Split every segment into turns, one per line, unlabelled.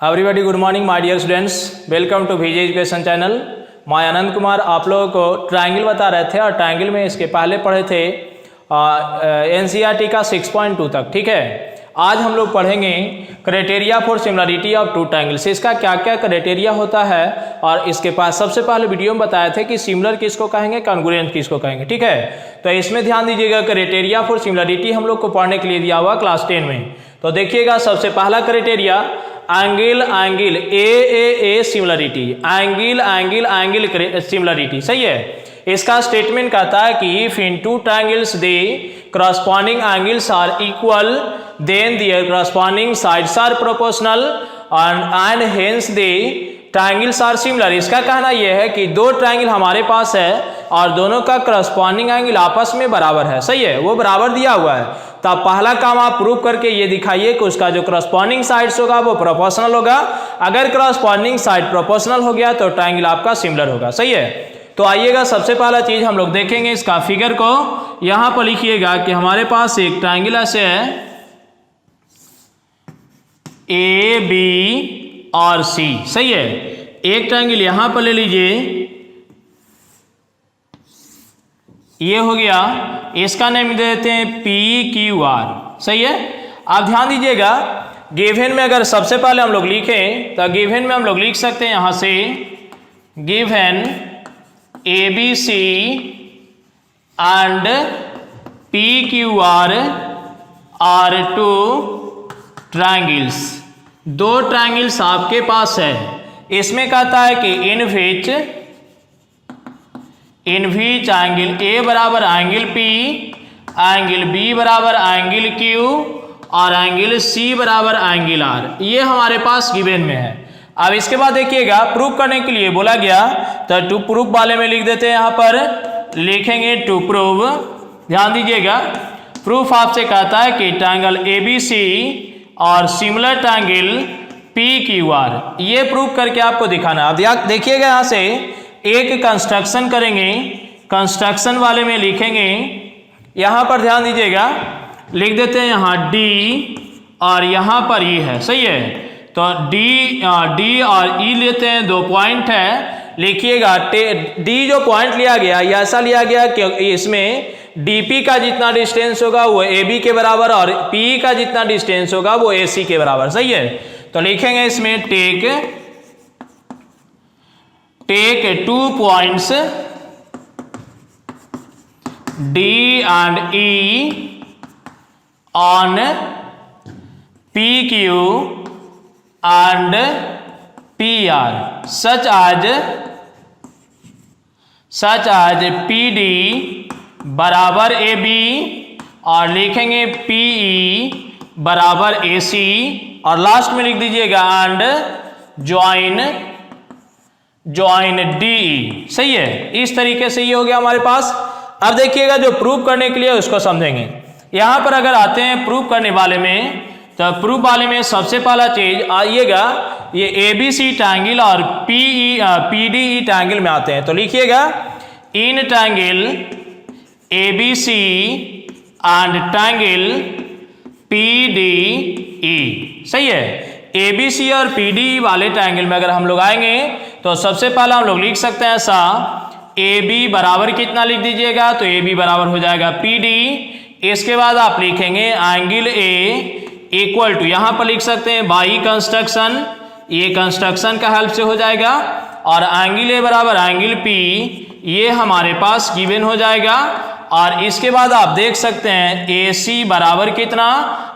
Everybody good morning my dear students, welcome to Vijay education channel. मैं आनंद कुमार आप लोगों को ट्रायंगल बता रहे थे और ट्रायंगल में इसके पहले पढ़े थे एनसीईआरटी का 6.2 तक। ठीक है, आज हम लोग पढ़ेंगे criteria for similarity of two triangles. इसका क्या क्या क्राइटेरिया होता है और इसके पास सबसे पहले वीडियो में बताए थे कि सिमिलर किसको कहेंगे, कॉन्ग्रुएंट किसको कहेंगे। ठीक है, तो इसमें ध्यान दीजिएगा, क्राइटेरिया फॉर सिमिलरिटी हम लोग को पढ़ने के लिए दिया हुआ क्लास 10 में। तो देखिएगा, सबसे पहला criteria angle angle A similarity, angle angle angle similarity. सही है, इसका स्टेटमेंट कहता है कि if in two triangles they corresponding angles are equal then their corresponding sides are proportional and hence the triangles are similar। इसका कहना यह है कि दो ट्रायंगल हमारे पास है और दोनों का करस्पॉन्डिंग एंगल आपस में बराबर है। सही है, वो बराबर दिया हुआ है। तो आप पहला काम आप प्रूव करके ये दिखाइए कि उसका जो करस्पॉन्डिंग साइड्स होगा वो प्रोपोर्शनल होगा। अगर करस्पॉन्डिंग साइड प्रोपोर्शनल हो गया तो ट्रायंगल आपका सिमिलर होगा। सही है, तो आइएगा, सबसे पहला चीज हम लोग देखेंगे इसका फिगर को। यहां पर लिखिएगा कि हमारे पास एक ट्रायंगल ऐसे है ए बी और सी। सही है, एक ट्रायंगल यहां पर ले लीजिए, ये हो गया, इसका नाम दे देते हैं पी क्यू आर। सही है, आप ध्यान दीजिएगा, गिवन में अगर सबसे पहले हम लोग लिखें तो गिवन में हम लोग लिख सकते हैं यहां से given ABC and PQR are two triangles। दो ट्रायंगल्स आपके पास है। इसमें कहता है कि इन विच एंगल A बराबर एंगल P, एंगल B बराबर एंगल Q और एंगल C बराबर एंगल R, ये हमारे पास गिवन में है। अब इसके बाद देखिएगा, प्रूफ करने के लिए बोला गया तो टू प्रूफ वाले में लिख देते हैं, यहां पर लिखेंगे टू प्रूव। ध्यान दीजिएगा, प्रूफ आपसे कहता है कि ट्रायंगल ABC और सिमिलर ट्रायंगल PQR, ये प्रूफ करके आपको दिखाना है। अब देखिएगा, यहां से एक कंस्ट्रक्शन करेंगे, कंस्ट्रक्शन वाले में लिखेंगे, यहां पर ध्यान दीजिएगा, लिख देते हैं यहां D और यहां पर E है। सही है, तो डी और ई लेते हैं, दो पॉइंट है। लिखिएगा, डी जो पॉइंट लिया गया ये ऐसा लिया गया कि इसमें डीपी का जितना डिस्टेंस होगा वो AB के बराबर और PE का जितना डिस्टेंस होगा वो AC के बराबर। सही है, तो लिखेंगे इसमें take 2 points D and E on PQ and PR such as PD बराबर AB और लिखेंगे PE बराबर AC और लास्ट में लिख दीजिएगा एंड ज्वाइन DE। सही है, इस तरीके से ये हो गया हमारे पास। अब देखिएगा, जो प्रूव करने के लिए उसको समझेंगे। यहां पर अगर आते हैं प्रूव करने वाले में, तो प्रूफ वाले में सबसे पहला चीज आइएगा, ये ABC ट्रायंगल और PDE ट्रायंगल में आते हैं। तो लिखिएगा, इन triangle ABC and triangle PDE। सही है, ABC और PDE वाले ट्रायंगल में अगर हम लोग आएंगे तो सबसे पहला हम लोग लिख सकते हैं ऐसा, AB बराबर कितना लिख दीजिएगा, तो AB बराबर हो जाएगा PD। इसके बाद आप लिखेंगे एंगल A इक्वल टू, यहां पर लिख सकते हैं बाई कंस्ट्रक्शन, ये कंस्ट्रक्शन का हेल्प से हो जाएगा, और एंगल ए बराबर एंगल पी, ये हमारे पास गिवन हो जाएगा। और इसके बाद आप देख सकते हैं AC बराबर कितना,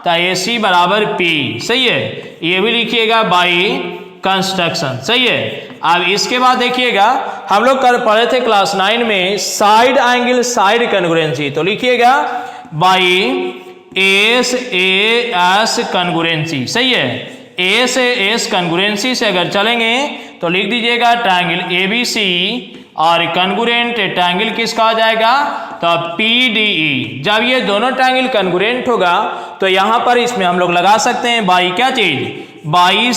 तो AC बराबर P। सही है, ये भी लिखिएगा बाई कंस्ट्रक्शन। सही है, अब इसके बाद देखिएगा, हम लोग पढ़े थे क्लास 9 में साइड एंगल साइड कॉन्ग्रुएंसी। तो लिखिएगा बाई AS कॉन्ग्रुएंसी। सही है, AS कॉन्ग्रुएंसी से अगर चलेंगे तो लिख दीजिएगा ट्रायंगल ABC और कॉन्ग्रुएंट ट्रायंगल किसका हो जाएगा, तो PDE। जब ये दोनों ट्रायंगल कॉन्ग्रुएंट होगा तो यहां पर इसमें हम लोग लगा सकते हैं बाई क्या चीज, बाई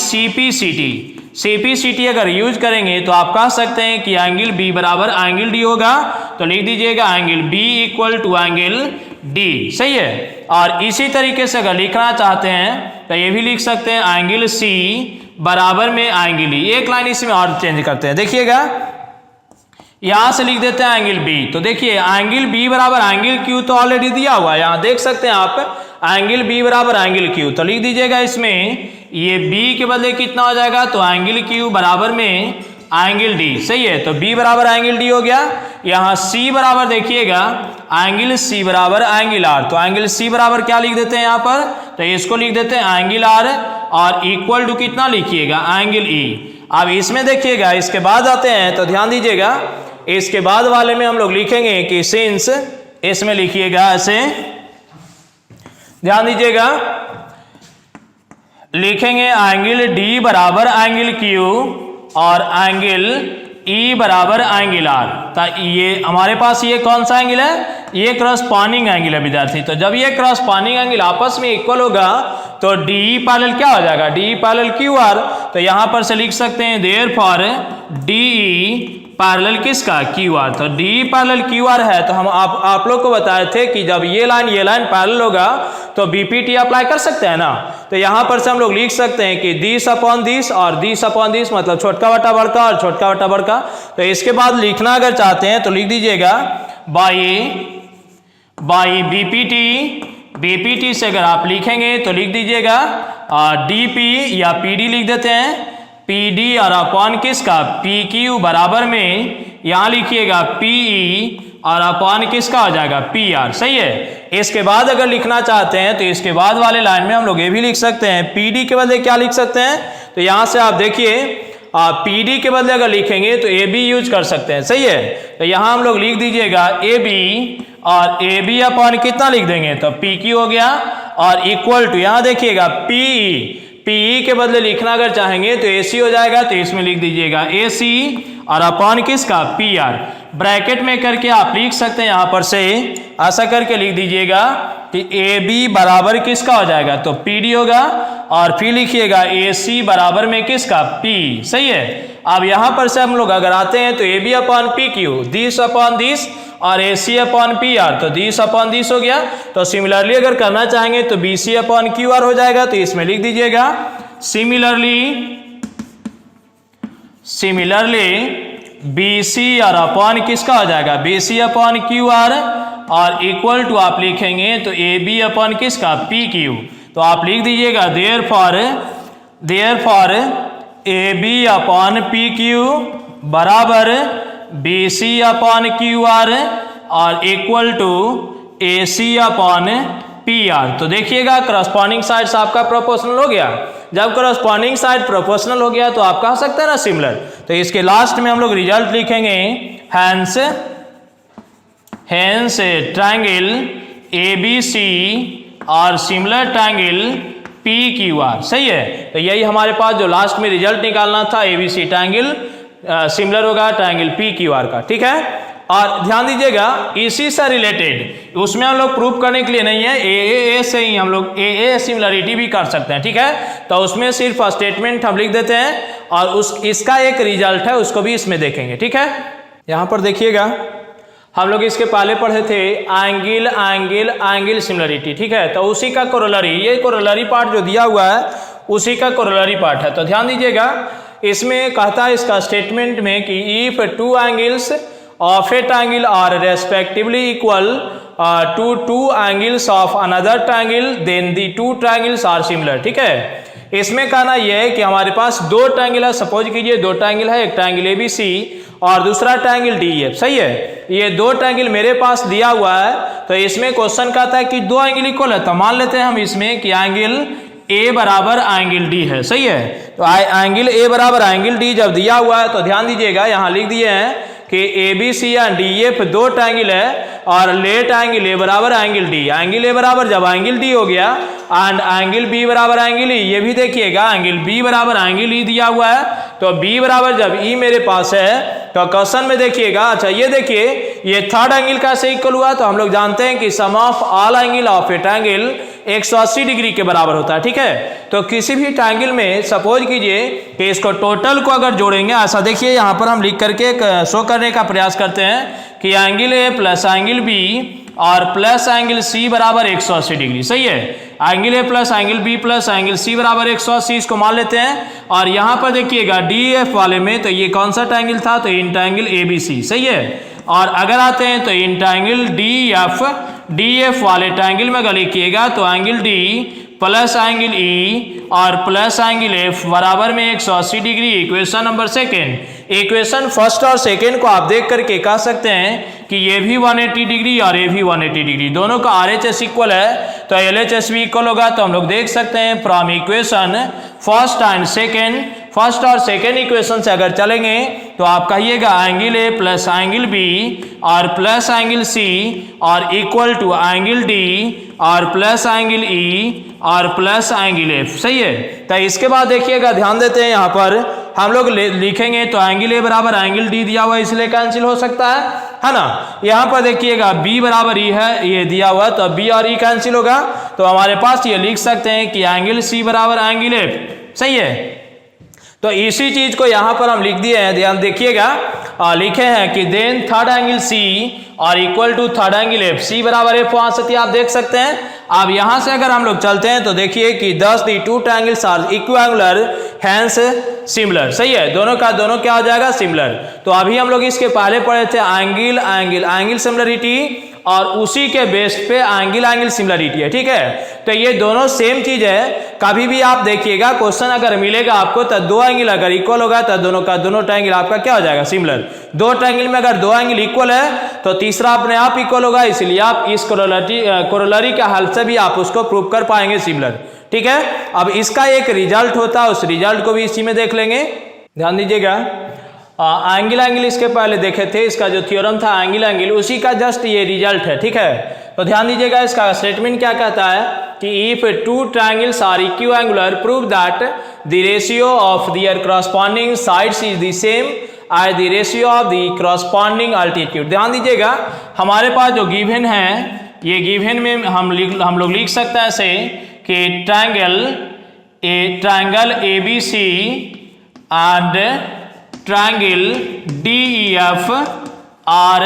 CPCT अगर यूज करेंगे तो आप कह सकते हैं कि एंगल B बराबर एंगल D होगा। तो लिख दीजिएगा angle B equal to angle D। सही है, और इसी तरीके से अगर लिखना चाहते हैं तो ये भी लिख सकते हैं एंगल C बराबर में एंगल ई। एक लाइन इसमें और चेंज करते हैं, देखिएगा यहां से लिख देते हैं एंगल बी। तो देखिए एंगल बी बराबर एंगल क्यू तो ऑलरेडी दिया हुआ है, यहां देख सकते हैं आप एंगल बी बराबर एंगल क्यू। तो लिख दीजिएगा इसमें ये बी के बदले कितना हो जाएगा, तो एंगल क्यू बराबर में एंगल डी। सही है, तो बी बराबर एंगल डी हो गया। यहाँ सी बराबर देखिएगा एंगल सी बराबर एंगल आर। तो एंगल सी बराबर क्या लिख देते हैं यहाँ पर, तो इसको लिख देते हैं एंगल आर और इक्वल टू कितना लिखिएगा, एंगल ई। अब इसमें देखिएगा इसके बाद आते हैं, तो ध्यान दीजिएगा इसके बाद वाले में हम लोग लिखेंगे कि सिंस, इसमें लिखिएगा ऐसे, ध्यान दीजिएगा लिखेंगे एंगल डी बराबर एंगल क्यू और एंगल ई बराबर एंगल आर। तो ये हमारे पास ये कौन सा एंगल है, ये क्रॉसपॉन्डिंग एंगल है विद्यार्थी। तो जब ये क्रॉसपॉन्डिंग एंगल आपस में इक्वल होगा तो डी पैरेलल क्या हो जाएगा, डी पैरेलल क्यू आर। तो यहां पर से लिख सकते हैं देयरफॉर डी ई पैरेलल किसका, क्यू आर। तो डी पैरेलल क्यू आर है। तो हम आप लोग को बताए थे कि जब ये लाइन पैरेलल होगा तो बीपीटी अप्लाई कर सकते हैं ना। तो यहां पर से हम लोग लिख सकते हैं कि दिस अपॉन दिस और दिस अपॉन दिस, मतलब छोटका बटा बड़का और छोटका बटा बड़का। तो इसके बाद लिखना अगर चाहते हैं तो लिख दीजिएगा बाई बीपीटी से अगर आप लिखेंगे तो लिख दीजिएगा डीपी या पीडी लिख देते हैं, पीडी और अपॉन किसका, पी क्यू बराबर में यहां लिखिएगा पीई और अपॉन किसका हो जाएगा, पी आर। सही है। इसके बाद अगर लिखना चाहते हैं तो इसके बाद वाले लाइन में हम लोग ये भी लिख सकते हैं, पीडी के बदले क्या लिख सकते हैं, तो यहां से आप देखिए पीडी के बदले अगर लिखेंगे तो ए बी यूज कर सकते हैं। सही है। तो यहां हम लोग लिख दीजिएगा ए बी और ए बी अपॉन कितना लिख देंगे, तो पी क्यू हो गया और इक्वल टू यहां देखिएगा पीई के बदले लिखना अगर चाहेंगे तो एसी हो जाएगा। तो इसमें लिख दीजिएगा एसी और अपॉन किसका, पी आर। ब्रैकेट में करके आप लिख सकते हैं यहां पर से ऐसा करके लिख दीजिएगा कि ए बी बराबर किसका हो जाएगा, तो पी डी होगा और फिर लिखिएगा ए सी बराबर में किसका, पी। सही है। अब यहां पर से हम लोग अगर आते हैं तो A B upon P Q, this upon this और A C upon P R, तो दिस अपॉन दिस हो गया। तो सिमिलरली अगर करना चाहेंगे तो B C upon Q R हो जाएगा। तो इसमें लिख दीजिएगा सिमिलरली बी सी और अपॉन किसका हो जाएगा, B C upon Q R और इक्वल टू आप लिखेंगे तो ए बी अपॉन किसका, पी क्यू। तो आप लिख दीजिएगा therefore A B upon P Q बराबर B C upon Q R और equal to A C upon P R. तो देखिएगा करस्पॉन्डिंग साइड्स आपका प्रोपोर्शनल हो गया। जब करस्पॉन्डिंग साइड प्रोपोर्शनल हो गया तो आप कह सकते हैं ना सिमिलर। तो इसके लास्ट में हम लोग रिजल्ट लिखेंगे hence triangle A B C और similar triangle P Q R. सही है। तो यही हमारे पास जो लास्ट में रिजल्ट निकालना था, A B C triangle similar होगा ट्रायंगल पी क्यू आर का। ठीक है। और ध्यान दीजिएगा इसी से रिलेटेड उसमें हम लोग प्रूफ करने के लिए नहीं है, ए से ही हम लोग ए सिमिलरिटी भी कर सकते हैं। ठीक है। तो उसमें सिर्फ स्टेटमेंट हम लिख देते हैं और इसका एक रिजल्ट है उसको भी इसमें देखेंगे। ठीक है। यहाँ पर देखिएगा हम लोग इसके पहले पढ़े थे एंगल सिमिलरिटी। ठीक है। तो उसी का कोरोलरी, ये कोरोलरी पार्ट जो दिया हुआ है उसी का कोरोलरी पार्ट है। तो ध्यान दीजिएगा इसमें कहता है इसका स्टेटमेंट में कि if two angles of a triangle are respectively equal to two angles of another triangle then the two triangles are similar. ठीक है। इसमें कहना यह है कि हमारे पास दो ट्रायंगल है, सपोज कीजिए दो ट्रायंगल है, एक ट्रायंगल ए बी सी और दूसरा ट्रायंगल डी एफ। सही है। ये दो ट्रायंगल मेरे पास दिया हुआ है। तो इसमें क्वेश्चन कहता है कि दो एंगल इक्वल है। तो मान लेते हैं हम इसमें कि एंगल ए बराबर एंगल डी है। सही है। तो एंगल ए बराबर एंगल डी जब दिया हुआ है तो ध्यान दीजिएगा यहाँ लिख दिए हैं कि ए बी सी या डी एफ दो ट्रायंगल है और लेट एंगल ए बराबर एंगल डी। एंगल ए बराबर जब एंगल डी हो गया एंड एंगल बी बराबर एंगल ई, ये भी देखिएगा एंगल बी बराबर एंगल ई दिया हुआ है। तो बी बराबर जब ई मेरे पास है तो क्वेश्चन में देखिएगा, अच्छा ये देखिए ये थर्ड एंगल कैसे इक्वल हुआ। तो हम लोग जानते हैं कि sum of all angle of a triangle 180 degree के बराबर होता है। ठीक है। तो किसी भी ट्रायंगल में सपोज कीजिए कि इसको टोटल को अगर जोड़ेंगे, ऐसा देखिए यहाँ पर हम लिख करके शो करने का प्रयास करते हैं कि angle A plus angle B और प्लस एंगल सी बराबर 180 डिग्री। सही है। Angle A plus angle B plus angle C बराबर 180 इसको मान लेते हैं। और यहाँ पर देखिएगा डी एफ वाले में तो ये कौन सा ट्रायंगल था, तो इंट्रायंगल ए बी सी, सही है। और अगर आते हैं तो इंट्रायंगल डी एफ वाले ट्रायंगल में अगर लिखिएगा तो angle D plus angle E और प्लस एंगल एफ बराबर में 180 degree. Equation number second. Equation first और सेकेंड को आप देख करके कह सकते हैं कि ये भी 180 डिग्री और ये भी 180 डिग्री, दोनों का RHS इक्वल है तो LHS भी इक्वल होगा। तो हम लोग देख सकते हैं from equation first and second, first और सेकेंड इक्वेशन से अगर चलेंगे तो आप कहिएगा angle A plus angle B और प्लस एंगल सी और इक्वल टू एंगल डी और प्लस एंगल ई और प्लस एंगल एफ, सही है। तो इसके बाद देखिएगा, ध्यान देते हैं यहाँ पर हम लोग लिखेंगे तो एंगल ए बराबर एंगल डी दिया हुआ है इसलिए कैंसिल हो सकता है ना। यहाँ पर देखिएगा बी बराबर ई है, ये दिया हुआ तो बी और ई कैंसिल होगा। तो हमारे पास ये लिख सकते हैं कि एंगल सी बराबर एंगल एफ, सही है। तो इसी चीज को यहाँ पर हम लिख दिए हैं, ध्यान देखिएगा, लिखे हैं कि देन थर्ड एंगल सी और equal to third angle F, C बराबर एफ वहां से आप देख सकते हैं। अब यहां से अगर हम लोग चलते हैं तो देखिए कि thus the two triangles are equiangular hence similar, सही है, दोनों का दोनों क्या हो जाएगा, सिमिलर। तो अभी हम लोग इसके पहले पढ़े थे एंगल सिमिलरिटी और उसी के बेस पे एंगल सिमिलरिटी है, ठीक है। तो ये दोनों सेम चीज है। कभी भी आप देखिएगा क्वेश्चन अगर मिलेगा आपको तो दो एंगल अगर इक्वल होगा तो दोनों का दोनों ट्रायंगल आपका क्या हो जाएगा, सिमिलर। दो ट्रायंगल में अगर दो एंगल इक्वल है तो तीसरा अपने आप इक्वल होगा, इसलिए आप इस कोरोलरी के हेल्प से भी आप उसको प्रूव कर पाएंगे सिमिलर, ठीक है। अब इसका एक रिजल्ट होता है, उस रिजल्ट को भी इसी में देख लेंगे। ध्यान दीजिएगा, एंगल इसके पहले देखे थे, इसका जो थ्योरम था एंगल उसी का जस्ट ये रिजल्ट है, ठीक है। तो ध्यान दीजिएगा, इसका स्टेटमेंट क्या कहता है कि if two triangles are equiangular prove that the ratio of their corresponding sides is the same as the ratio of the corresponding altitude. ध्यान दीजिएगा, हमारे पास जो गिवन है, ये गिवन में हम लोग लिख सकते हैं ऐसे कि triangle ABC and triangle DEF are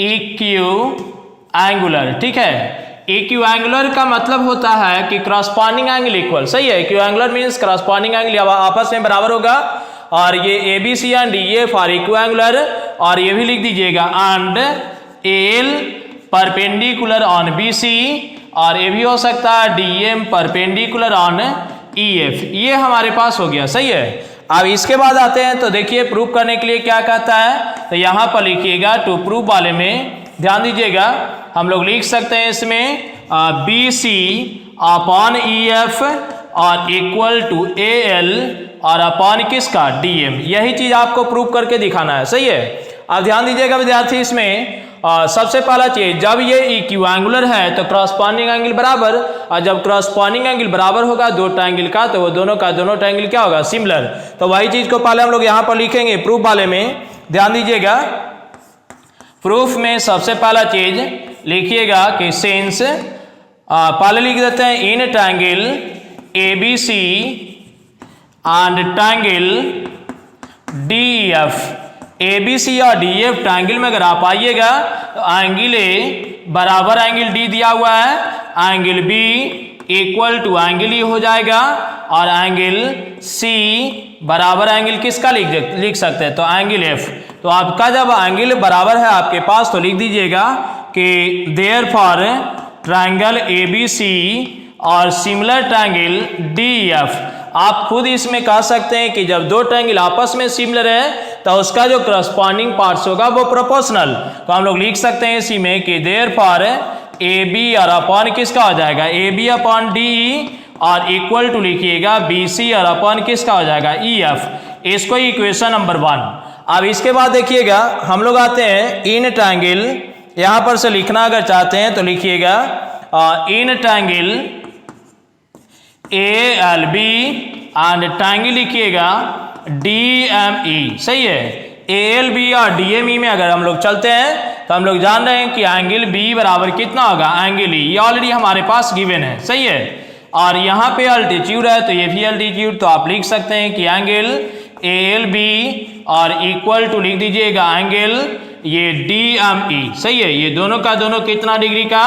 equiangular, ठीक है। इक्विएंगुलर का मतलब होता है कि करस्पॉन्डिंग एंगल इक्वल, सही है। इक्विएंगुलर मींस करस्पॉन्डिंग एंगल आपस में बराबर होगा। और ये ABC एंड DEF आर इक्विएंगुलर, और ये भी लिख दीजिएगा and AL perpendicular on BC, और ये भी हो सकता है DM परपेंडिकुलर ऑन EF। ये हमारे पास हो गया, सही है। अब इसके बाद आते हैं तो देखिए प्रूफ करने के लिए क्या कहता है, तो यहाँ पर लिखिएगा टू प्रूफ वाले में ध्यान दीजिएगा, हम लोग लिख सकते हैं इसमें BC अपॉन EF और इक्वल टू AL और अपॉन किसका, DM। यही चीज आपको प्रूफ करके दिखाना है, सही है। अब ध्यान दीजिएगा विद्यार्थी, इसमें सबसे पहला चीज, जब ये इक्विएंगुलर है तो करस्पॉन्डिंग एंगल बराबर, और जब करस्पॉन्डिंग एंगल बराबर होगा दो ट्रायंगल का तो वो दोनों का दोनों ट्रायंगल क्या होगा, सिमिलर। तो वही चीज को पहले हम लोग यहाँ पर लिखेंगे प्रूफ वाले में। ध्यान दीजिएगा, प्रूफ में सबसे पहला चीज लिखिएगा कि सिंस, पहले लिख देते हैं इन triangle ABC and triangle DEF, ABC और DEF ट्रायंगल में अगर आप आइएगा तो एंगल A बराबर एंगल D दिया हुआ है, angle B equal to angle E हो जाएगा, और एंगल C बराबर एंगल किसका लिख सकते हैं, तो एंगल F। तो आपका जब एंगल बराबर है आपके पास तो लिख दीजिएगा कि देयरफॉर ट्रायंगल ABC और सिमिलर ट्रायंगल DEF। आप खुद इसमें कह सकते हैं कि जब दो ट्रायंगल आपस में सिमिलर है तो उसका जो करस्पॉन्डिंग पार्ट्स होगा वो प्रोपोर्शनल। तो हम लोग लिख सकते हैं इसी में कि देयरफॉर AB और अपॉन किसका हो जाएगा, AB अपॉन DE, और इक्वल टू लिखिएगा BC और अपॉन किसका हो जाएगा, EF। इसको इक्वेशन नंबर 1। अब इसके बाद देखिएगा हम लोग आते हैं इन ट्रायंगल, यहां पर से लिखना अगर चाहते हैं तो लिखिएगा in triangle ALB and triangle लिखिएगा DME, सही है। ALB और DME में अगर हम लोग चलते हैं तो हम लोग जान रहे हैं कि एंगल B बराबर कितना होगा, एंगल E, ये ऑलरेडी हमारे पास गिवन है, सही है। और यहाँ पे अल्टीट्यूड है तो ये भी अल्टीट्यूड, तो आप लिख सकते हैं कि एंगल ALB और इक्वल टू लिख दीजिएगा एंगल ये DME, सही है। ये दोनों का दोनों कितना डिग्री का,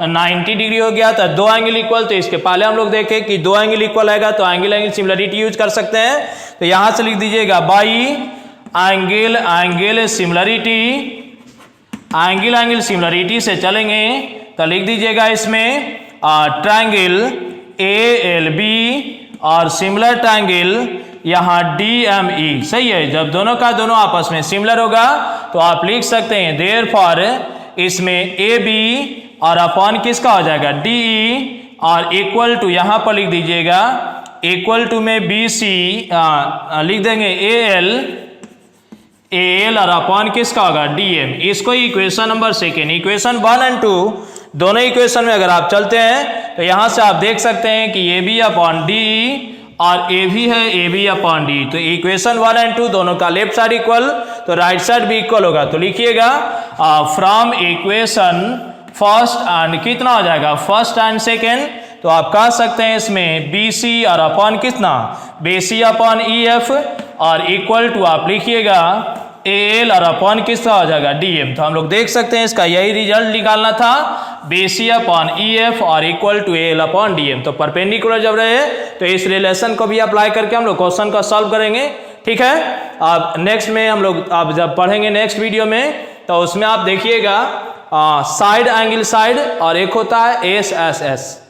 90 डिग्री हो गया। तो दो एंगल इक्वल, तो इसके पहले हम लोग देखें कि दो एंगल इक्वल आएगा तो एंगल एंगल सिमिलरिटी यूज कर सकते हैं। तो यहां से लिख दीजिएगा by angle angle similarity, angle angle similarity से चलेंगे तो लिख दीजिएगा इसमें ट्रायंगल ALB और सिमिलर ट्रायंगल यहाँ DME, सही है। जब दोनों का दोनों आपस में सिमिलर होगा तो आप लिख सकते हैं देयरफॉर इसमें AB और अपॉन किसका हो जाएगा DE, और इक्वल टू यहाँ पर लिख दीजिएगा इक्वल टू में BC लिख देंगे AL और अपॉन किसका होगा DM। इसको इक्वेशन नंबर सेकेंड, इक्वेशन 1 और 2 दोनों इक्वेशन में अगर आप चलते हैं तो यहां से आप देख सकते हैं कि AB अपॉन DE और AB है AB अपॉन D। तो इक्वेशन 1 और 2 दोनों का लेफ्ट साइड इक्वल तो राइट साइड भी इक्वल होगा। तो लिखिएगा फ्रॉम इक्वेशन फर्स्ट एंड कितना हो जाएगा फर्स्ट एंड सेकेंड, तो आप कह सकते हैं इसमें BC और अपॉन कितना BC अपॉन EF और इक्वल टू आप लिखिएगा AL और अपॉन किसका हो जाएगा DM। तो हम लोग देख सकते हैं इसका यही रिजल्ट निकालना था, BC अपॉन EF और equal to AL upon DM। तो परपेंडिकुलर जब रहे तो इस रिलेशन को भी अप्लाई करके हम लोग क्वेश्चन को सॉल्व करेंगे, ठीक है। अब नेक्स्ट में हम लोग आप जब पढ़ेंगे नेक्स्ट वीडियो में तो उसमें आप देखिएगा साइड एंगल साइड और एक होता है SSS।